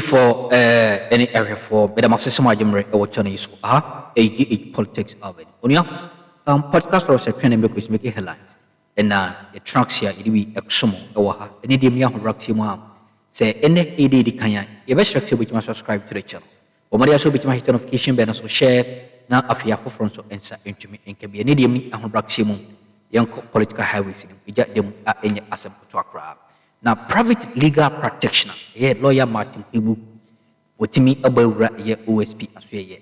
for any area for Madam Assistant Major or Channel so AGH politics of it. Onya podcast or section and make make headlines. And the tracks here it be Akroma or any demia Raxima say any AD Kanya. You best which must subscribe to the channel. Or Maria so which my notification bell so share now after for front so answer into me and can be any demia Raximum young political highways in them any assembly to Accra. Now, private legal practitioner, lawyer Law.Kpebu, with me about OSP as well.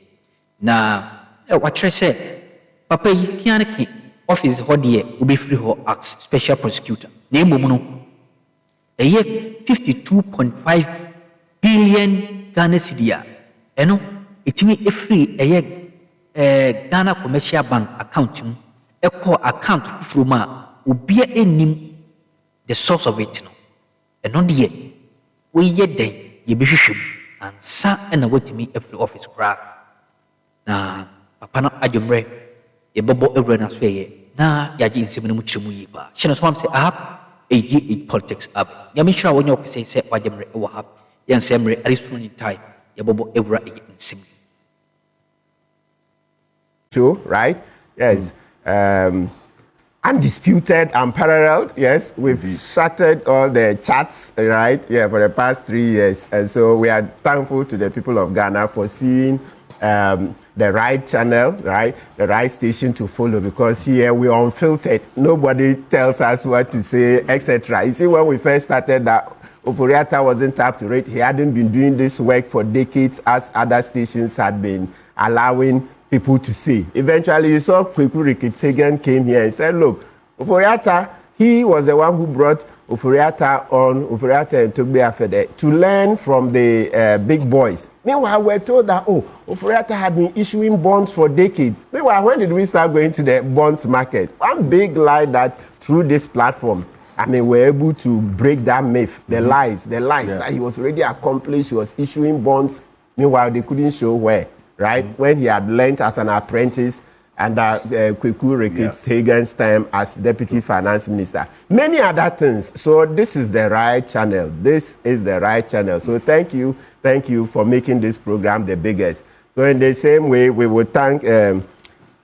Now, what I said, Papa, you can't office hodie will be free or act special prosecutor. Name Mono, a year 52.5 billion Ghana cedi. And no, it me a free a year Ghana commercial bank account, a core account from will be a name the source of it. No. And on the year, we yet day, ye be shum, and sa and away to me every office crowd. Na papa no ajumre, ye bobo every na sway, na yaji in seven muchimu yiba. Shana swam say up, a politics up. Yamisha when you say, wajamre or hap, yan semre, at least one time, ye bobo every in sim. True, right? Yes. Undisputed, unparalleled, yes. We've shattered all the charts, right? Yeah, for the past 3 years. And so we are thankful to the people of Ghana for seeing the right channel, right? The right station to follow, because here we are unfiltered. Nobody tells us what to say, etc. You see, when we first started that, Oforiatta wasn't up to it. He hadn't been doing this work for decades as other stations had been allowing people to say. Eventually, you saw Kweku came here and said, look, Oforiatta, he was the one who brought Oforiatta and Togbe Afede to learn from the big boys. Meanwhile, we're told that, Oforiatta had been issuing bonds for decades. Meanwhile, when did we start going to the bonds market? One big lie that through this platform, we're able to break that myth, the lies that he was already accomplished. He was issuing bonds. Meanwhile, they couldn't show where. Right? When he had learned as an apprentice under Kweku Hagen's time as Deputy Finance Minister. Many other things. So this is the right channel. This is the right channel. So thank you for making this program the biggest. So in the same way, we would thank Akuffo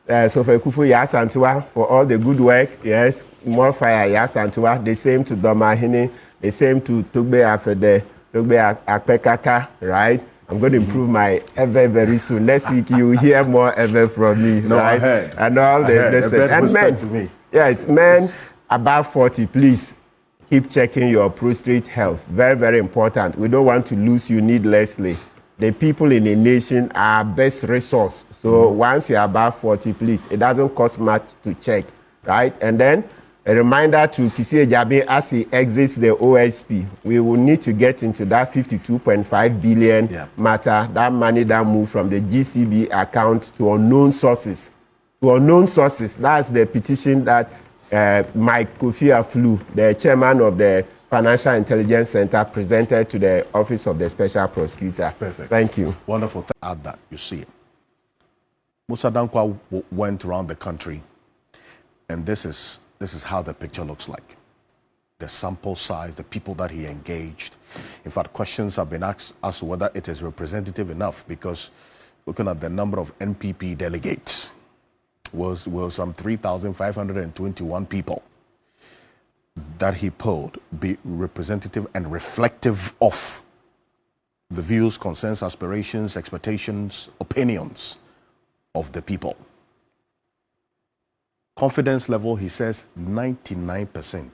Yasantua for all the good work. Yes, more fire Yasantua. The same to Domahini. The same to Togbe Afede, Togbe Akpekaka, right? I'm going to improve my ever very soon. Next week you will hear more ever from me. No, right? I heard. And all the and men to me. Yes, men above 40, please keep checking your prostate health. Very, very important. We don't want to lose you needlessly. The people in the nation are our best resource. So once you're above 40, please, it doesn't cost much to check, right? And then a reminder to Kisie Jabi as he exits the OSP, we will need to get into that 52.5 billion matter, that money that moved from the GCB account to unknown sources. That's the petition that Mike Kofi Aflu, the chairman of the Financial Intelligence Center, presented to the Office of the Special Prosecutor. Perfect. Thank you. Wonderful. Add that, you see it. Musa Dankwa went around the country, and this is how the picture looks like. The sample size, the people that he engaged. In fact, questions have been asked as to whether it is representative enough, because looking at the number of NPP delegates, was some 3,521 people that he polled be representative and reflective of the views, concerns, aspirations, expectations, opinions of the people. Confidence level, he says 99%.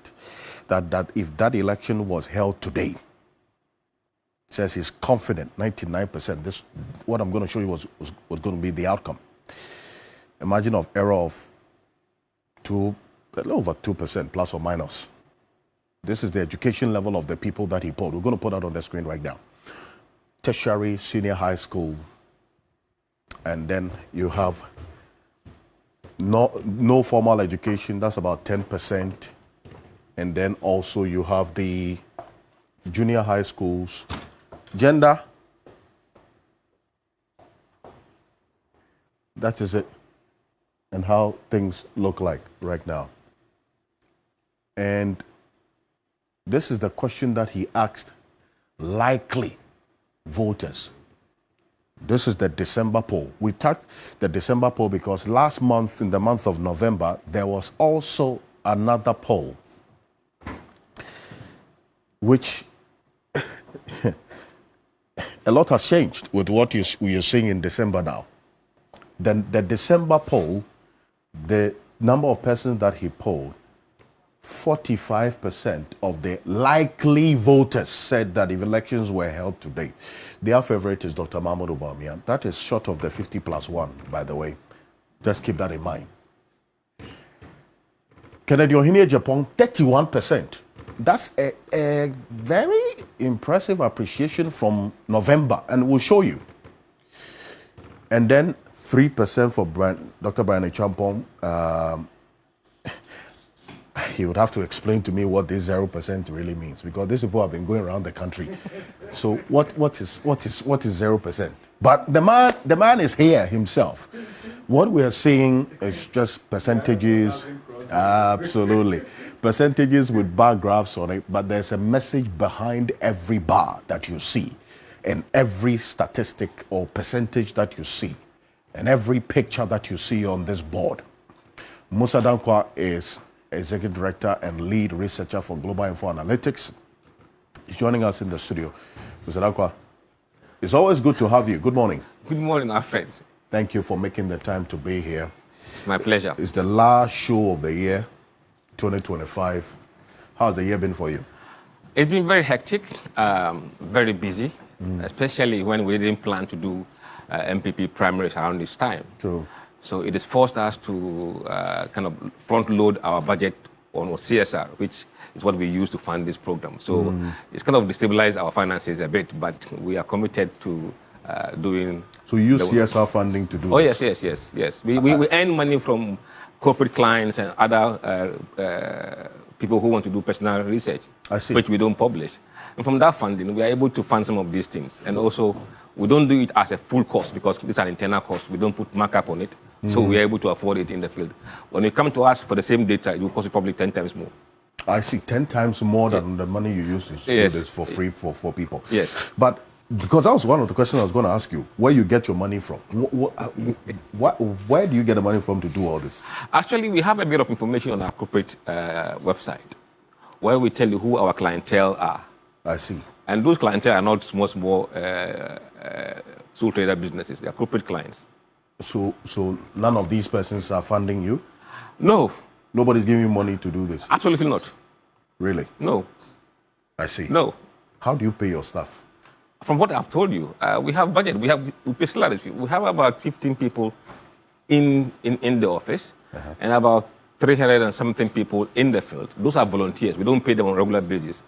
That if that election was held today, says he's confident 99%. This, what I'm going to show you was going to be the outcome. A margin of error of a little over 2% plus or minus. This is the education level of the people that he polled. We're going to put that on the screen right now. Tertiary, senior high school, and then you have no formal education, that's about 10%. And then also you have the junior high schools. Gender, that is it. And how things look like right now. And this is the question that he asked, likely voters. This is the December poll. We took the December poll because last month, in the month of November, there was also another poll, which a lot has changed with what you're seeing in December now. Then the December poll, the number of persons that he polled, 45% of the likely voters said that if elections were held today, their favorite is Dr. Bawumia. That is short of the 50+1, by the way. Just keep that in mind. Kennedy Ohene Japan, 31%. That's a very impressive appreciation from November, and we'll show you. And then 3% for Dr. Brian Champong. He would have to explain to me what this 0% really means, because these people have been going around the country. So what is 0%? But the man is here himself. What we are seeing is just percentages. Absolutely. Percentages with bar graphs on it, but there's a message behind every bar that you see, and every statistic or percentage that you see, and every picture that you see on this board. Musa Dankwa is Executive Director and Lead Researcher for Global Info Analytics. He's joining us in the studio. Musa Dankwa, it's always good to have you. Good morning. Good morning, our friend. Thank you for making the time to be here. It's my pleasure. It's the last show of the year, 2025. How's the year been for you? It's been very hectic, very busy, especially when we didn't plan to do MPP primaries around this time. True. So it has forced us to kind of front load our budget on CSR, which is what we use to fund this program. So it's kind of destabilized our finances a bit, but we are committed to doing. So you use CSR funding to do this? Yes. We earn money from corporate clients and other people who want to do personal research, which we don't publish. And from that funding, we are able to fund some of these things. And also, we don't do it as a full cost because these are internal costs. We don't put markup on it. So we are able to afford it in the field. When you come to us for the same data, it will cost you probably 10 times more. I see, 10 times more than the money you use to do this for free for people. Yes. But because that was one of the questions I was going to ask you, where you get your money from. Where do you get the money from to do all this? Actually, we have a bit of information on our corporate website where we tell you who our clientele are. I see. And those clientele are not small sole trader businesses. They are corporate clients. So none of these persons are funding you? No. Nobody's giving you money to do this? Absolutely not. Really? No. I see. No. How do you pay your staff? From what I've told you, we have budget. We pay salaries. We have about 15 people in the office, and about 300 and something people in the field. Those are volunteers. We don't pay them on a regular basis.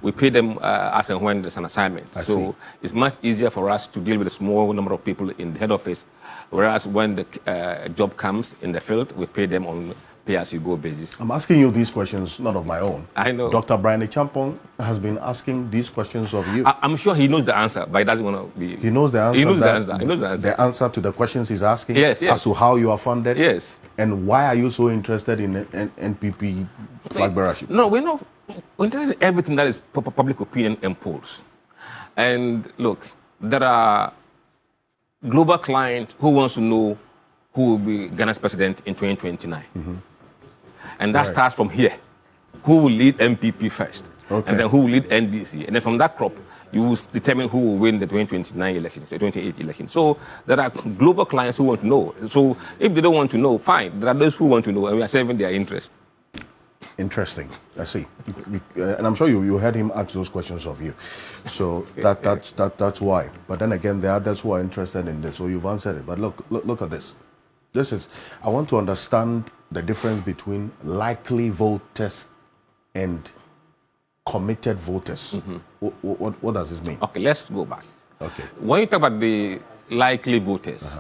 We pay them as and when there's an assignment. So it's much easier for us to deal with a small number of people in the head office, whereas when the job comes in the field, we pay them on pay-as-you-go basis. I'm asking you these questions, not of my own. I know. Dr. Brian Champong has been asking these questions of you. I'm sure he knows the answer, but he doesn't want to be... He knows the answer. He knows the answer. He knows the answer. The answer to the questions he's asking? Yes. As to how you are funded? Yes. And why are you so interested in NPP flag bearership? No, we're not. We're interested in everything that is public opinion and polls. And look, there are global clients who wants to know who will be Ghana's president in 2029. And that starts from here. Who will lead MPP first? Okay. And then who will lead NDC? And then from that crop, you will determine who will win the 2029 elections, the 2028 elections. So there are global clients who want to know. So if they don't want to know, fine. There are those who want to know, and we are serving their interest. Interesting. I see. And I'm sure you heard him ask those questions of you. So that's why. But then again, there are others who are interested in this. So you've answered it. But look at this. I want to understand the difference between likely voters and committed voters. What does this mean? Okay, let's go back. Okay. When you talk about the likely voters,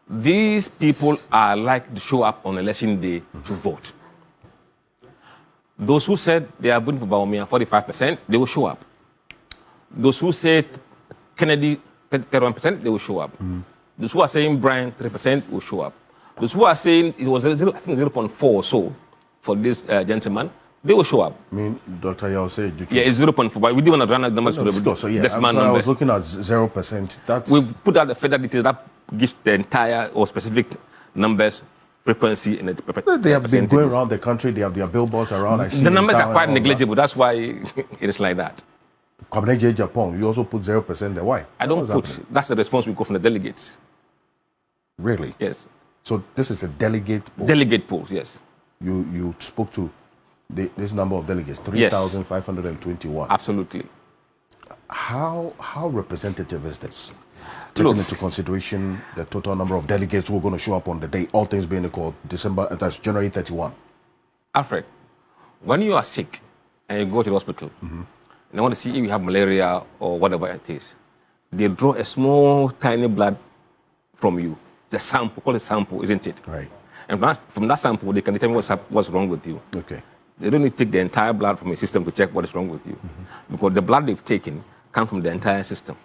these people are likely to show up on election day to vote. Those who said they are voting for Bawumia 45%, they will show up. Those who said Kennedy 31%, they will show up. Those who are saying Brian 3% will show up. Those who are saying it was 0.4 or so for this gentleman They will show up. I mean, Dr. Yao said the truth. Yeah, it's 0.4, but we didn't want to run out the numbers No, for of course, so yeah, decimal I numbers. was looking at 0%. That's We've put out the further details that gives the entire or specific numbers, frequency, and the they have been percentages. going around the country. They have their billboards around. I see The in numbers town are quite and all that. negligible. That's why it is like that. Community Japan, you also put 0% there. Why? I don't What's put. happening? That's the response we got from the delegates. Really? Yes. So this is a delegate poll. Delegate polls, yes. You spoke to this number of delegates, Yes. 3,521. Absolutely. How representative is this? Taking into consideration the total number of delegates who are going to show up on the day, all things being equal, that's January 31. Alfred, when you are sick and you go to the hospital and they want to see if you have malaria or whatever it is, they draw a small, tiny blood from you. It's a sample, call it sample, isn't it? Right. And from that sample, they can determine what's wrong with you. Okay. They don't need to take the entire blood from a system to check what is wrong with you. Because the blood they've taken comes from the entire system.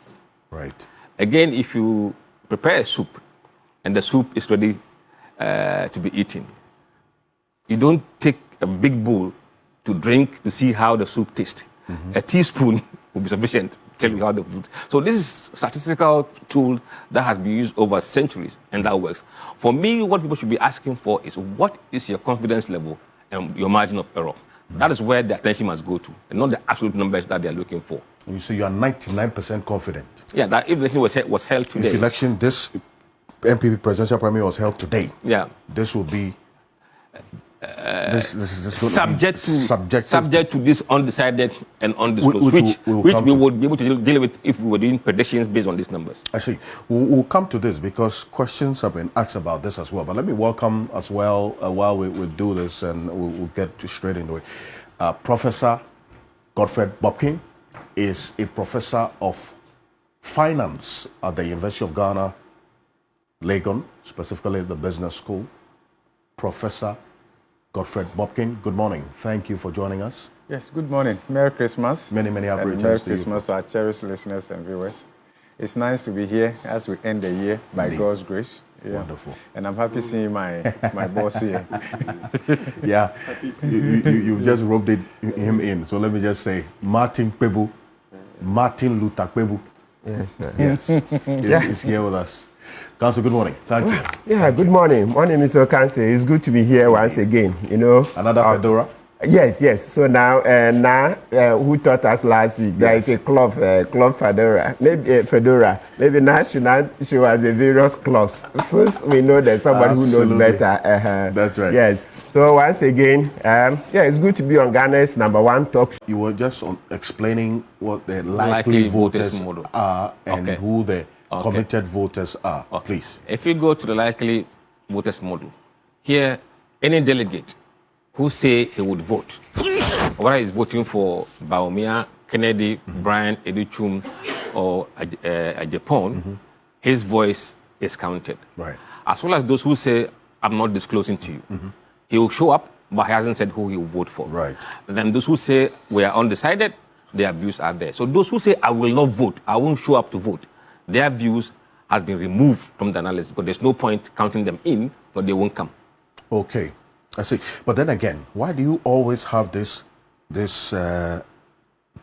Right. Again, if you prepare a soup and the soup is ready to be eaten, you don't take a big bowl to drink to see how the soup tastes. A teaspoon will be sufficient to tell you how the food. So this is a statistical tool that has been used over centuries and that works. For me, what people should be asking for is what is your confidence level and your margin of error. That is where the attention must go to, and not the absolute numbers that they are looking for. And you say you are 99% confident. Yeah, that if this was held today. If election, this MPP presidential primary was held today, Yeah. this will be this going to be subject to this undecided and undisclosed, Which we would be able to deal with if we were doing predictions based on these numbers. I see. We'll come to this because questions have been asked about this as well. But let me welcome as well while we do this, and we'll get straight into it. Professor Godfred Bobkin is a professor of finance at the University of Ghana, Legon, specifically the business school. Professor Godfred Bobkin, good morning. Thank you for joining us. Yes, good morning. Merry Christmas. Many happy and returns Merry to you. Christmas to our cherished listeners and viewers. It's nice to be here as we end the year by Indeed. God's grace. Yeah. Wonderful. And I'm happy seeing my boss here. Yeah, you just roped him in. So let me just say, Martin Kpebu, Martin Luther Kpebu. Yes, sir. Yes, is here with us. Council, good morning. Thank you. Yeah, good morning. My name is Okanse. It's good to be here once again. You know, Another fedora? Yes. So now, who taught us last week? There is a club fedora. Maybe fedora. Maybe now she show us the various clubs. Since we know there's someone who knows better. That's right. Yes. So once again, it's good to be on Ghana's #1 talk show. You were just explaining what the likely Likely voters voters model. are and Okay. who the committed voters are. Please. If you go to the likely voters model, here, any delegate who say he would vote, whether he's voting for Bawumia, Kennedy, Brian, Edichum, or Japan, his voice is counted. Right. As well as those who say, I'm not disclosing to you. He will show up, but he hasn't said who he will vote for. Right. And then those who say we are undecided, their views are there. So those who say, I will not vote, I won't show up to vote, their views has been removed from the analysis, but there's no point counting them in, but they won't come. Okay. I see. But then again, why do you always have this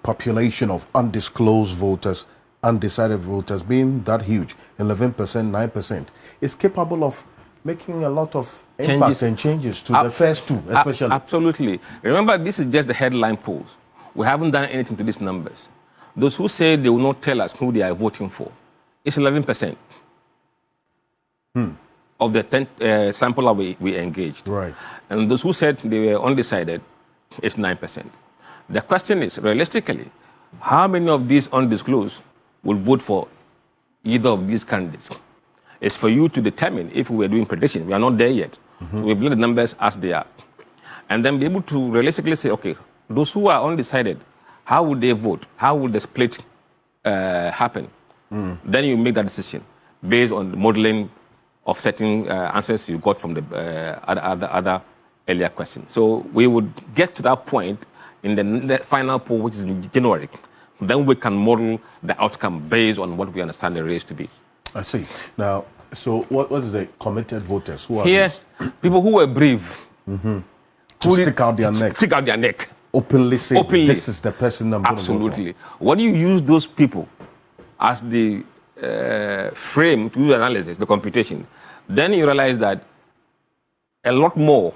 population of undisclosed voters, undecided voters being that huge, 11%, 9%? It's capable of making a lot of impact and changes to the first two, especially. Absolutely. Remember, this is just the headline polls. We haven't done anything to these numbers. Those who say they will not tell us who they are voting for, it's 11% of the 10 sample that we engaged. Right. And those who said they were undecided, it's 9%. The question is, realistically, how many of these undisclosed will vote for either of these candidates? It's for you to determine if we were doing predictions. We are not there yet. So we've let the numbers as they are. And then be able to realistically say, okay, those who are undecided, how would they vote? How would the split happen? Then you make that decision based on the modeling of certain answers you got from the other earlier questions. So we would get to that point in the final poll, which is in January. Then we can model the outcome based on what we understand the race to be. I see. Now, so what is the committed voters? Who are Here, these? people who were brave, To stick out their neck. Stick out their neck. Openly say, Openly. this is the person I'm going to vote for. Absolutely. When you use those people as the frame to do the analysis, the computation, then you realize that a lot more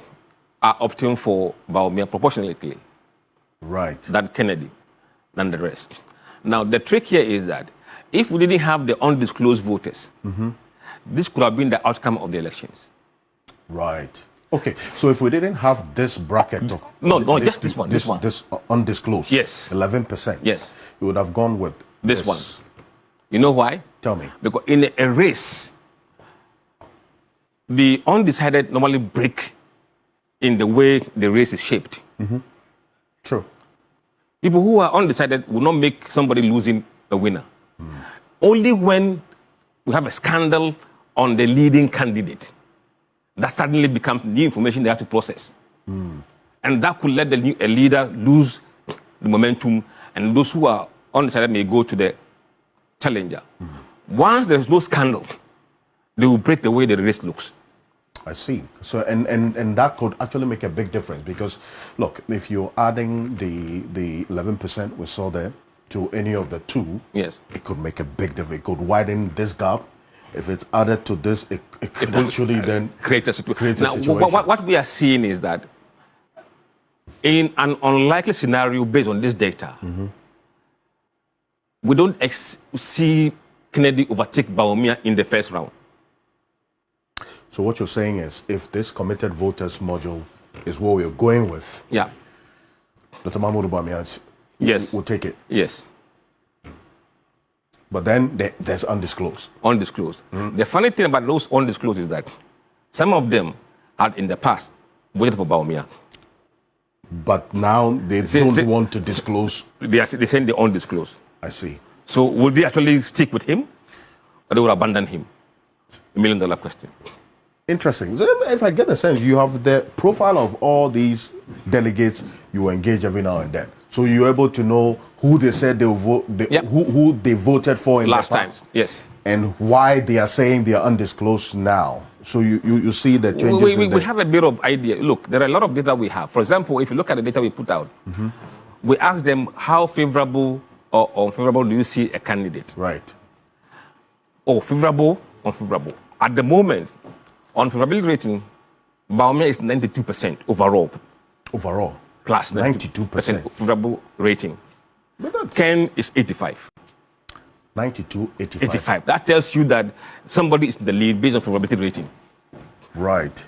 are opting for Bawumia proportionately Right. than Kennedy, than the rest. Now, the trick here is that if we didn't have the undisclosed voters, this could have been the outcome of the elections. Right. Okay. So if we didn't have this bracket of just this one. This undisclosed. Yes. 11%. Yes. You would have gone with This one. You know why? Tell me. Because in a race, the undecided normally break in the way the race is shaped. True. People who are undecided will not make somebody losing a winner. Only when we have a scandal on the leading candidate, that suddenly becomes new information they have to process. And that could let a leader lose the momentum, and those who are undecided may go to the challenger. Once there's no scandal, they will break the way the race looks. I see. So and that could actually make a big difference because, look, if you're adding the 11% we saw there to any of the two, Yes. it could make a big difference. It could widen this gap. If it's added to this, it could actually then create a situation. create a Now, situation. what we are seeing is that in an unlikely scenario based on this data, we don't see Kennedy overtake Bawumia in the first round. So what you're saying is, if this committed voters module is what we're going with, Yeah. Dr. Mahmoud Bawumia Yes. will take it. Yes. But then there's undisclosed. Undisclosed. The funny thing about those undisclosed is that some of them had in the past voted for Bawumia. But now they don't want to disclose. They send the undisclosed. I see. So will they actually stick with him or they will abandon him? $1 million question. Interesting. So if I get a sense, you have the profile of all these delegates you engage every now and then. So you're able to know who they said they will vote, Yep. who they voted for in Last the time, past. yes. And why they are saying they are undisclosed now. So you see the changes in We have a bit of idea. Look, there are a lot of data we have. For example, if you look at the data we put out, we ask them how favorable or unfavorable do you see a candidate? Right. Oh, favorable, unfavorable. At the moment, on favorability rating, Bawumia is 92% overall. Overall. Plus 92%. favorable rating. But that's Ken is 85. 92, 85. 85. That tells you that somebody is in the lead based on favorability rating. Right.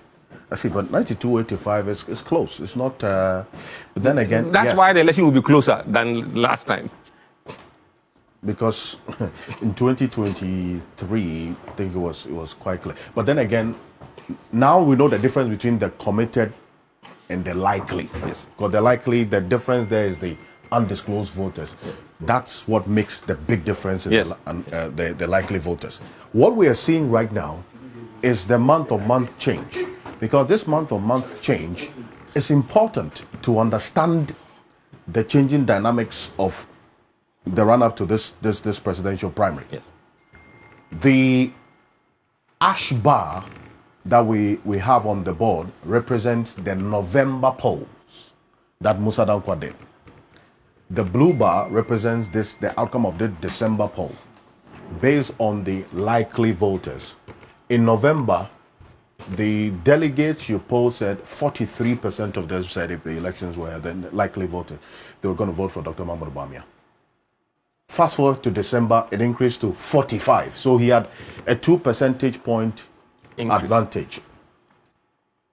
I see, but 92, 85 is close. It's not, but then again, That's yes, why the election will be closer than last time. because in 2023, I think it was quite clear. But then again, now we know the difference between the committed and the likely. Yes. Because the likely, the difference there is the undisclosed voters. That's what makes the big difference in Yes. the likely voters. What we are seeing right now is the month-on-month change. Because this month-on-month change is important to understand the changing dynamics of the run-up to this presidential primary. Yes. The ash bar that we have on the board represents the November polls that Musa Dankwa did. The blue bar represents the outcome of the December poll based on the likely voters. In November, the delegates you polled said 43% of them said if the elections were then likely voters, they were going to vote for Dr. Mahmoud Bawumia. Fast forward to December, it increased to 45. So he had a 2 percentage point advantage.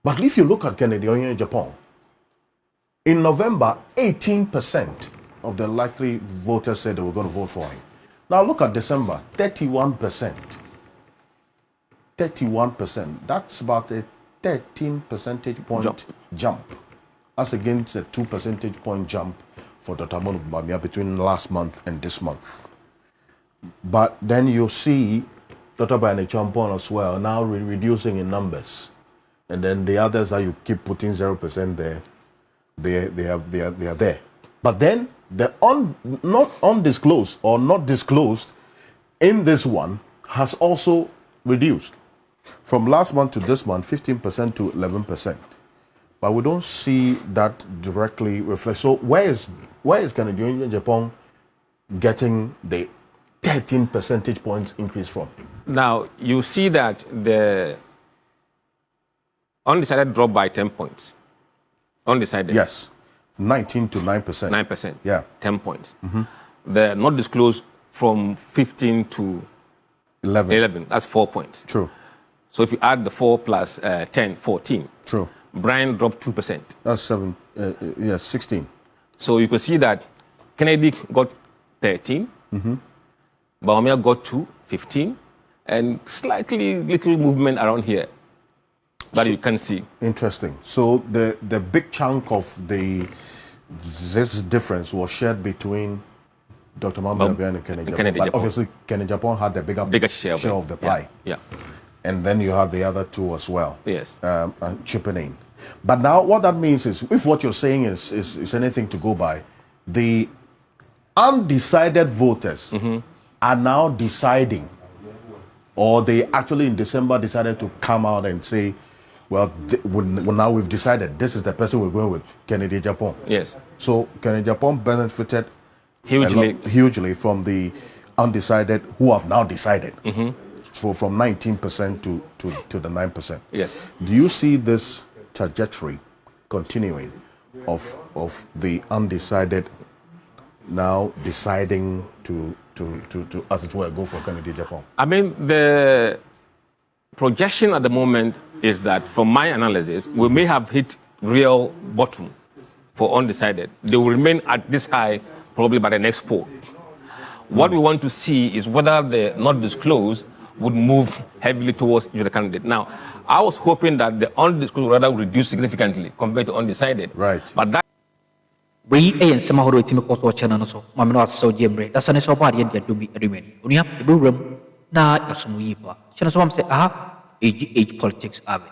But if you look at Kennedy in Japan, in November, 18% of the likely voters said they were going to vote for him. Now look at December, 31%. 31%. That's about a 13 percentage point jump. As against a 2 percentage point jump for Dr. Mahmoud Bawumia between last month and this month. But then you see Dr. Bawumia Champon as well now reducing in numbers. And then the others that you keep putting 0% there, they are there. But then the not undisclosed or not disclosed in this one has also reduced. From last month to this month, 15% to 11%. but we don't see that directly reflect. So where is Kennedy Japan getting the 13 percentage points increase from? Now, you see that the undecided dropped by 10 points. Undecided. Yes, 19 to 9%. 9%. Yeah. 10 points. The not disclosed from 15 to 11. That's 4 points. True. So if you add the 4 plus 10, 14. True. Brian dropped 2%. That's 16. So you can see that Kennedy got 13, Bawumia got 15, and slightly little movement around here that you can see. Interesting. So the big chunk of this difference was shared between Dr. Mahama and Kennedy Japan. But obviously, Kennedy Japan had the bigger share of the pie. Yeah. And then you have the other two as well. Yes. Chipping in. But now what that means is, if what you're saying is anything to go by, the undecided voters are now deciding, or they actually in December decided to come out and say, well, now we've decided this is the person we're going with, Kennedy Japan. Yes. So Kennedy Japan benefited hugely from the undecided who have now decided. So from 19% to the 9%. Yes. Do you see this trajectory continuing of the undecided now deciding to as it were go for Kennedy Japan? I mean, the projection at the moment is that, from my analysis, we may have hit real bottom for undecided. They will remain at this high probably by the next poll. What we want to see is whether the not disclosed would move heavily towards the candidate. Now, I was hoping that the undisclosed rather would reduce significantly compared to undecided. Right. But that we and some of the team cost watch channel so Mamma so Jembre, that's an so bad yet to be remain. Unia, the room, na Yasumu Yipa. Channel say, GH politics, Abbey.